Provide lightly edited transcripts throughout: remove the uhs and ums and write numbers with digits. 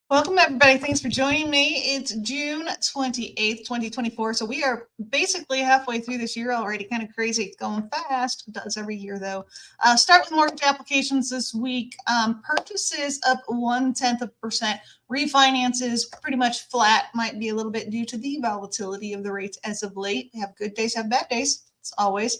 Welcome, everybody. Thanks for joining me. It's June 28th, 2024. So we are basically halfway through this year already. Kind of crazy. It's going fast. It does every year, though. Start with mortgage applications this week. Purchases up 0.1%. Refinances pretty much flat. Might be a little bit due to the volatility of the rates as of late. They have good days, have bad days. It's always.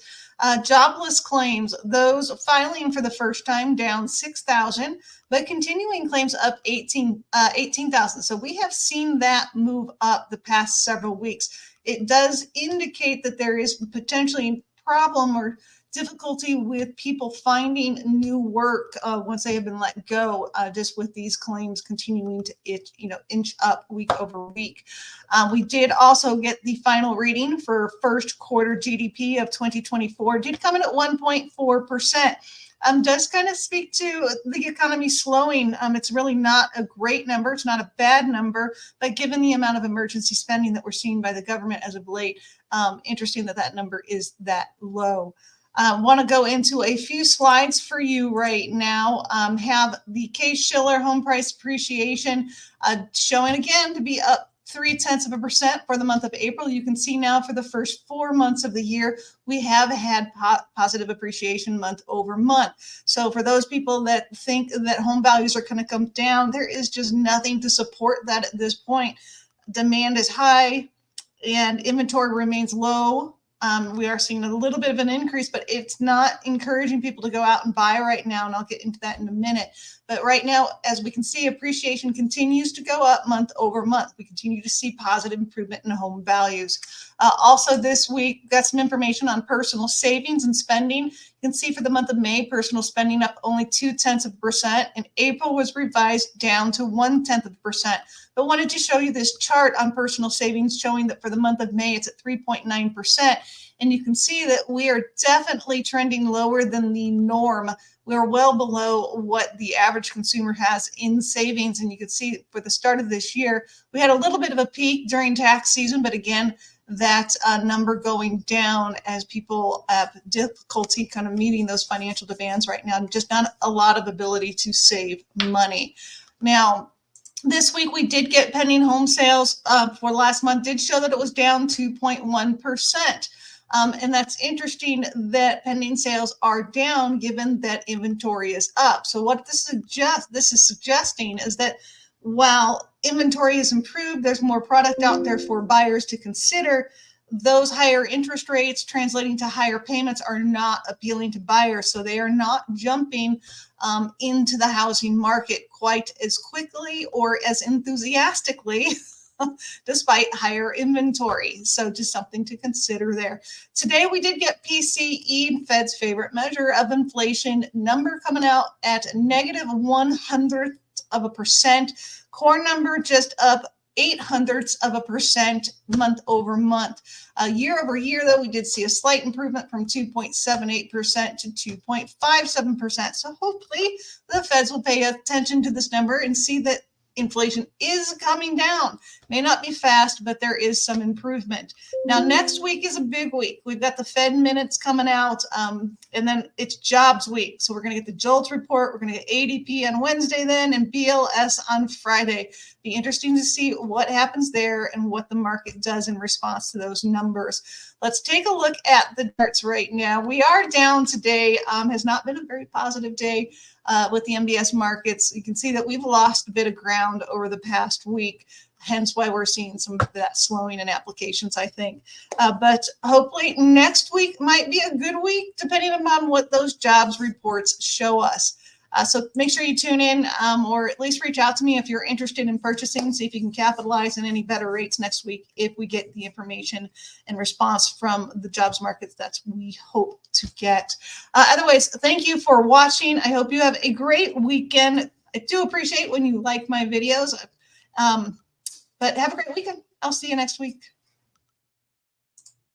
Jobless claims, those filing for the first time, down 6,000. But continuing claims up 18,000. So we have seen that move up the past several weeks. It does indicate that there is potentially a problem or difficulty with people finding new work once they have been let go, just with these claims continuing to inch up week over week. We did also get the final reading for first quarter GDP of 2024. Did come in at 1.4%. Does kind of speak to the economy slowing. It's really not a great number. It's not a bad number, but given the amount of emergency spending that we're seeing by the government as of late, interesting that that number is that low. Want to go into a few slides for you right now. Have the Case-Shiller home price appreciation showing again to be up 0.3% for the month of April. You can see now for the first 4 months of the year, we have had positive appreciation month over month. So for those people that think that home values are going to come down, there is just nothing to support that at this point. Demand is high and inventory remains low. We are seeing a little bit of an increase, but it's not encouraging people to go out and buy right now, and I'll get into that in a minute. But right now, as we can see, appreciation continues to go up month over month. We continue to see positive improvement in home values. Also this week, got some information on personal savings and spending. You can see for the month of May, personal spending up only 0.2%, and April was revised down to 0.1%. But wanted to show you this chart on personal savings showing that for the month of May, it's at 3.9%. And you can see that we are definitely trending lower than the norm. We're well below what the average consumer has in savings. And you can see for the start of this year, we had a little bit of a peak during tax season, but again, that number going down as people have difficulty kind of meeting those financial demands right now, just not a lot of ability to save money. Now, this week we did get pending home sales for last month, did show that it was down 2.1%. And that's interesting that pending sales are down given that inventory is up. So what this is suggesting is that while inventory is improved, there's more product out there for buyers to consider. Those higher interest rates translating to higher payments are not appealing to buyers. So they are not jumping into the housing market quite as quickly or as enthusiastically despite higher inventory. So just something to consider there. Today we did get PCE, Fed's favorite measure of inflation, number coming out at -0.01%. Core number just up 0.08% month over month. Year over year, though, we did see a slight improvement from 2.78% to 2.57%. So hopefully the Feds will pay attention to this number and see that inflation is coming down. May not be fast, but there is some improvement. Now, next week is a big week. We've got the Fed minutes coming out, and then it's jobs week. So we're going to get the JOLTS report. We're going to get ADP on Wednesday then, and BLS on Friday. Be interesting to see what happens there and what the market does in response to those numbers. Let's take a look at the charts right now. We are down today. Has not been a very positive day with the MBS markets. You can see that we've lost a bit of ground over the past week, hence why we're seeing some of that slowing in applications, I think. But hopefully next week might be a good week, depending upon what those jobs reports show us. So make sure you tune in or at least reach out to me if you're interested in purchasing, see if you can capitalize on any better rates next week if we get the information and response from the jobs markets that we hope to get. Otherwise, thank you for watching. I hope you have a great weekend. I do appreciate when you like my videos, but have a great weekend. I'll see you next week.